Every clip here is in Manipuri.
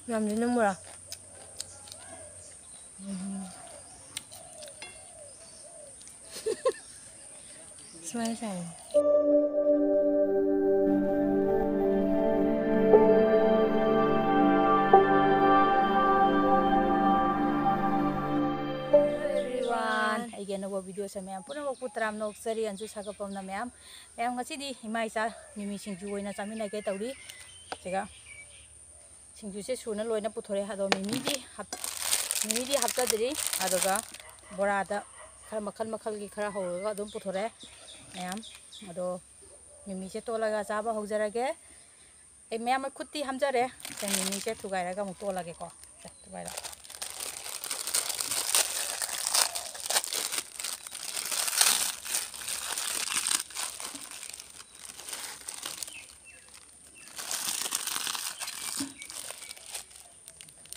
ꯌꯥꯝꯗꯤ ꯅꯪꯕꯨꯔꯥ ꯁꯨꯃꯥꯏꯅ ꯆꯥꯏ ꯑꯩꯒꯤ ꯑꯅꯧꯕ ꯚꯤꯗꯤꯑꯣꯁꯦ ꯃꯌꯥꯝ ꯄꯨꯝꯅꯃꯛꯄꯨ ꯇꯔꯥꯝꯅ ꯑꯣꯛꯆꯔꯤ ꯑꯟꯖꯨ ꯁꯥꯒꯠꯄꯝꯅ ꯃꯌꯥꯝ ꯉꯁꯤꯗꯤ ꯏꯃꯥ ꯏꯆꯥ ꯃꯤꯃꯤ ꯁꯤꯡꯖꯨ ꯑꯣꯏꯅ ꯆꯥꯃꯤꯟꯅꯒꯦ ꯇꯧꯔꯤ ꯁꯤꯒ ꯁꯤꯡꯖꯨꯁꯦ ꯁꯨꯅ ꯂꯣꯏꯅ ꯄꯨꯊꯣꯔꯛꯑꯦ ꯑꯗꯣ ꯃꯤꯃꯤꯗꯤ ꯍꯥꯞꯆꯗ꯭ꯔꯤ ꯑꯗꯨꯒ ꯕꯣꯔꯥꯗ खर मखल मखल की खरा होगा अदुम पुथोरे मैम अदो मिमी से तोलगा चाबा होजरगे ए मैम खुत्ती हमजरे से मिमी से थुगाइरगा मु तोलगे को थुगाइरा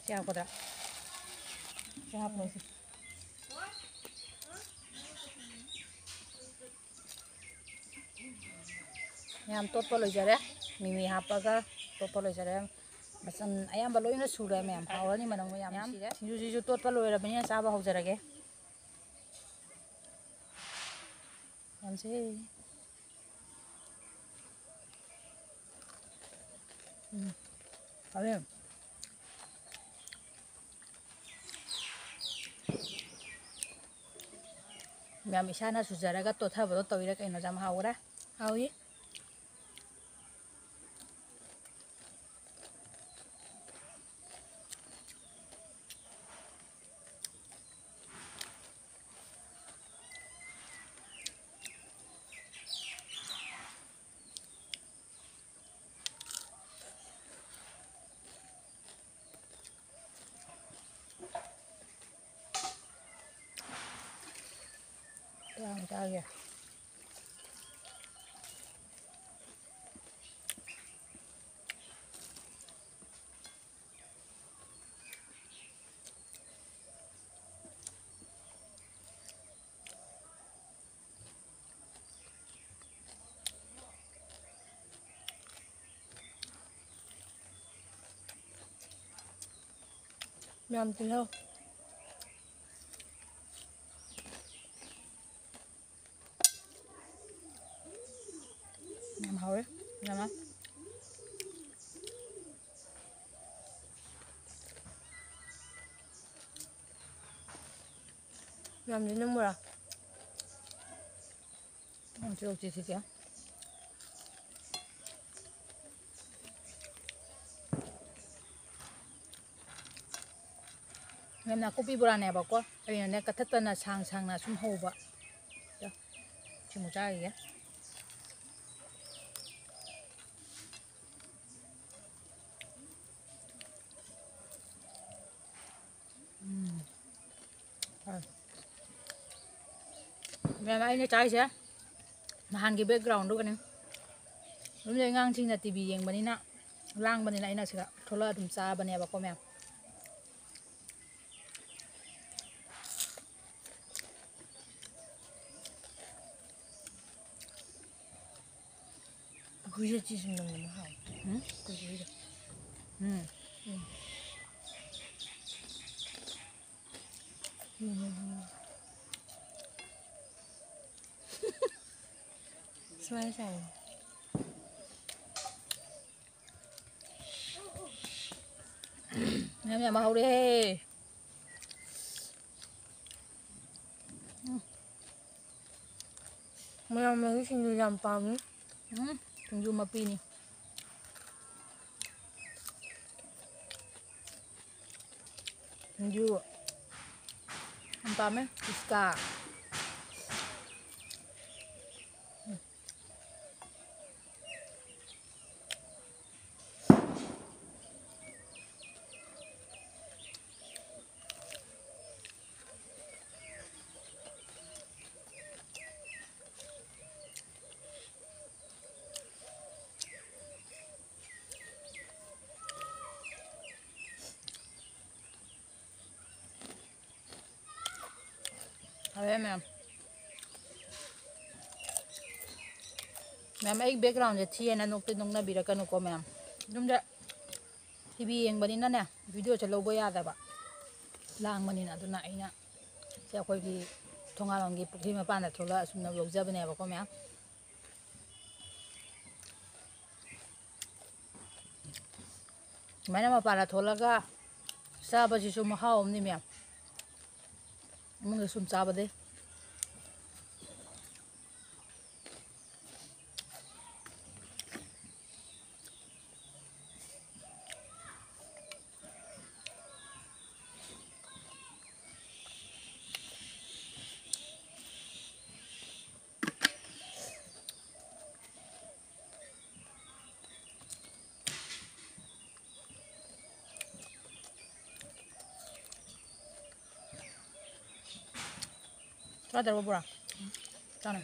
क्या कोदा क्या पोसी मैम तोप लोजरे मिमी हापगा तोप लोजरे मसन अयाम लोइना सुरे मैम हावनी मनंग मैम सिजु तोप लोइरबनी चाबा होजरगे मैम से अरे मैम इसाना सुजरगा तोथाबदो तविरा कइनो जाम हावरा हावी आ गया मैम तिलो मैम हावे नमा मैम नंबरा जो चीज़ क्या मैम ना कोपी बुराने बाको अभी ने कथतना सांग सांग ना सुम होबा चिमुचा ये मैम आई ने चाय से नहान की बैकग्राउंड दो कने रूम जे ngang चिंग ना टीवी येंग बनी ना लांग बनी ना इना सिगा थोला तुम चा बने बाको मैम गुजे चीज नंग हाव गुजे सुमाइना चाइ मैम मैम हाउरे मैम मैं सिंजु जाम पामी सिंजु मपी नी सिंजु हम पामे इसका अरे मैम मैम एक बैकग्राउंड से थी ना नोकते नोंगना बिरकनु को मैम तुम जा ꯇꯤꯚꯤ ꯌꯦꯡꯕꯅꯤꯅꯅꯦ ꯚꯤꯗꯤꯑꯣꯁꯦ ꯂꯧꯕ ꯌꯥꯗꯕ ꯂꯥꯡꯕꯅꯤꯅ ꯑꯗꯨꯅ ꯑꯩꯅ ꯁꯤ ꯑꯩꯈꯣꯏꯒꯤ ꯊꯣꯡꯒꯥꯜꯂꯣꯝꯒꯤ ꯄꯨꯈ꯭ꯔꯤ ꯃꯄꯥꯟꯗ ꯊꯣꯛꯂꯛꯑ ꯑꯁꯨꯝꯅ ꯂꯧꯖꯕꯅꯦꯕꯀꯣ ꯃꯌꯥꯝ ꯁꯨꯃꯥꯏꯅ ꯃꯄꯥꯟꯗ ꯊꯣꯛꯂꯒ ꯆꯥꯕꯁꯤꯁꯨ ꯃꯍꯥꯎ ꯑꯃꯅꯤ ꯃꯌꯥꯝ ꯏꯃꯨꯡꯗ ꯁꯨꯝ ꯆꯥꯕꯗꯩ ꯆꯥꯗ꯭ꯔꯕ ꯕꯣꯔꯥ ꯆꯥꯅ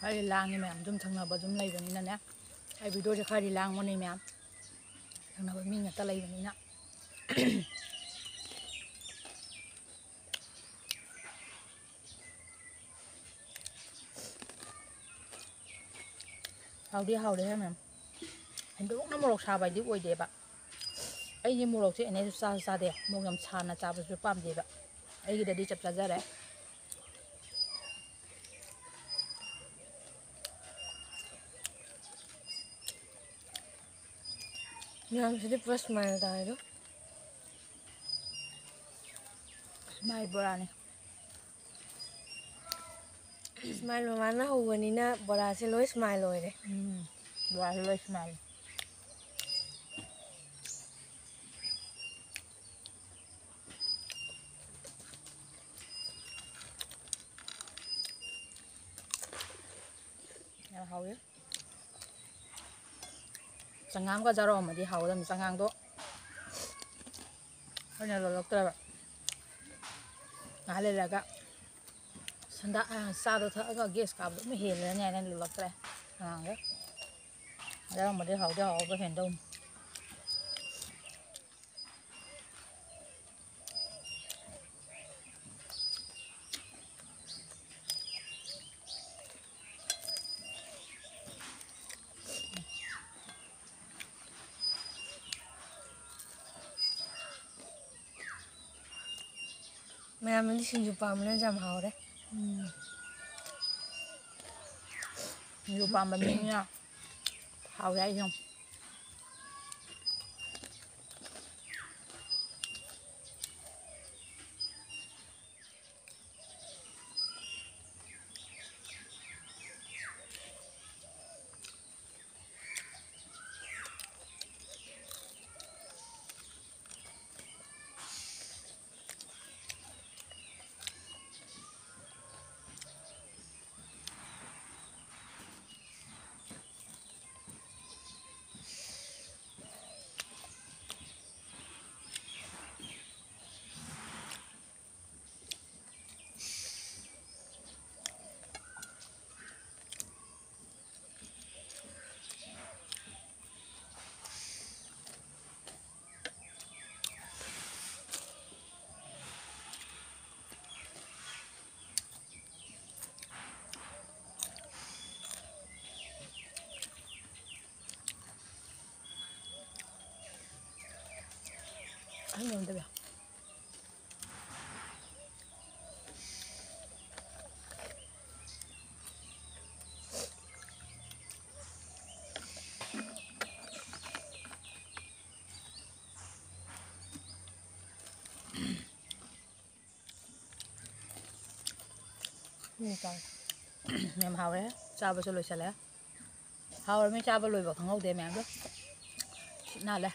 ꯈꯔꯗꯤ ꯂꯥꯡꯉꯤ ꯃꯌꯥꯝ ꯑꯗꯨꯝ ꯊꯪꯅꯕ ꯑꯗꯨꯝ ꯂꯩꯕꯅꯤꯅꯅꯦ ꯑꯩ ꯚꯤꯗꯤꯑꯣꯁꯦ ꯈꯔꯗꯤ ꯂꯥꯡꯕꯅꯤ ꯃꯌꯥꯝ ꯊꯪꯅꯕ ꯃꯤ ꯉꯥꯛꯇ ꯂꯩꯕꯅꯤꯅ ꯍꯥꯎꯗꯤ ꯍꯥꯎꯔꯦꯍꯦ ꯃꯌꯥꯝ ꯍꯦꯟꯗꯣꯛꯅ ꯃꯣꯔꯣꯛ ꯁꯥꯕ ꯍꯥꯏꯗꯤ ꯑꯣꯏꯗꯦꯕ ꯑꯩꯗꯤ ꯃꯣꯔꯣꯛꯁꯦ ꯑꯦꯅꯦꯁꯨ ꯆꯥꯁꯨ ꯆꯥꯗꯦ ꯃꯣꯔꯣꯛ ꯌꯥꯝ ꯁꯥꯅ ꯆꯥꯕꯁꯨ ꯄꯥꯝꯗꯦꯕ ꯑꯩꯒꯤꯗꯗꯤ ꯆꯞ ꯆꯥꯖꯔꯦ ꯃꯌꯥꯝꯁꯤꯗꯤ ꯄꯨꯔꯥ ꯁꯨꯃꯥꯏꯅ ꯇꯥꯏꯗꯣ ꯃꯥꯏ ꯕꯣꯔꯥꯅꯤ ꯁꯨꯃꯥꯏꯜ ꯃꯃꯥꯅ ꯍꯧꯕꯅꯤꯅ ꯕꯣꯔꯥꯁꯦ ꯂꯣꯏ ꯁꯨꯃꯥꯏꯜ ꯑꯣꯏꯔꯦ ꯕꯣꯔꯥꯁꯦ ꯂꯣꯏ ꯁꯨꯃꯥꯏꯜ ꯌꯥꯝ ꯍꯥꯎꯋꯤ ꯆꯉꯥꯡꯒ ꯌꯥꯎꯔꯝꯃꯗꯤ ꯍꯥꯎꯒꯗꯕꯅꯤ ꯆꯉꯥꯡꯗꯣ ꯑꯩꯅ ꯂꯣꯜꯂꯛꯇ꯭ꯔꯕ ꯉꯥꯏꯍꯥꯛ ꯂꯩꯔꯒ ꯆꯥꯗꯣ ꯊꯛꯑꯒ ꯒꯦꯁ ꯀꯥꯕꯗꯣ ꯑꯗꯨꯝ ꯍꯦꯜꯂꯅꯤ ꯍꯥꯏꯅ ꯂꯣꯜꯂꯛꯇ꯭ꯔꯦ ꯆꯉꯥꯡꯒ ꯌꯥꯎꯔꯝꯃꯗꯤ ꯍꯥꯎꯗꯤ ꯍꯥꯎꯕ ꯍꯦꯟꯗꯧꯅꯤ ꯃꯌꯥꯝꯅꯗꯤ ꯁꯤꯡꯖꯨ ꯄꯥꯝꯕꯅꯤꯅ ꯌꯥꯝ ꯍꯥꯎꯔꯦ ꯁꯤꯡꯖꯨ ꯄꯥꯝꯕ ꯃꯤꯅꯤꯅ ꯍꯥꯎꯋꯦ ꯍꯥꯏꯁꯦ ꯑꯩ ꯌꯣꯟꯗꯕ ꯌꯥꯝ ꯍꯥꯎꯔꯦ ꯆꯥꯕꯁꯨ ꯂꯣꯏꯁꯤꯜꯂꯦ ꯍꯥꯎꯔꯃꯤ ꯆꯥꯕ ꯂꯣꯏꯕ ꯈꯪꯍꯧꯗꯦ ꯃꯌꯥꯝꯗꯣ ꯁꯤꯠ ꯅꯥꯜꯂꯦ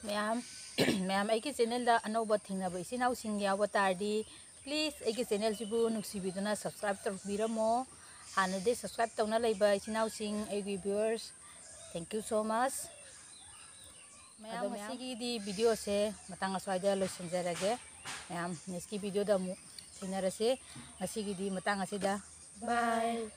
ꯃꯌꯥꯝ ꯑꯩꯒꯤ ꯆꯦꯅꯦꯜꯗ ꯑꯅꯧꯕ ꯊꯦꯡꯅꯕ ꯏꯆꯤꯟ ꯏꯅꯥꯎꯁꯤꯡ ꯌꯥꯎꯕ ꯇꯥꯔꯗꯤ ꯄ꯭ꯂꯤꯖ ꯑꯩꯒꯤ ꯆꯦꯅꯦꯜꯁꯤꯕꯨ ꯅꯨꯡꯁꯤꯕꯤꯗꯨꯅ ꯁꯕꯁꯀ꯭ꯔꯥꯏꯕ ꯇꯧꯕꯤꯔꯝꯃꯣ ꯍꯥꯟꯅꯗꯤ ꯁꯕꯁꯀ꯭ꯔꯥꯏꯕ ꯇꯧꯅ ꯂꯩꯕ ꯏꯆꯤꯟ ꯏꯅꯥꯎꯁꯤꯡ ꯑꯩꯒꯤ ꯚ꯭ꯌꯨꯋꯔꯁ ꯊꯦꯡꯛ ꯌꯨ ꯁꯣ ꯃꯆ ꯃꯌꯥꯝ ꯉꯁꯤꯒꯤꯗꯤ ꯚꯤꯗꯤꯑꯣꯁꯦ ꯃꯇꯥꯡ ꯑꯁ꯭ꯋꯥꯏꯗ ꯂꯣꯏꯁꯤꯟꯖꯔꯒꯦ ꯃꯌꯥꯝ ꯅꯦꯛꯁꯀꯤ ꯚꯤꯗꯤꯑꯣꯗ ꯑꯃꯨꯛ ꯊꯦꯡꯅꯔꯁꯤ ꯉꯁꯤꯒꯤꯗꯤ ꯃꯇꯥꯡ ꯑꯁꯤꯗ ꯕꯥꯏ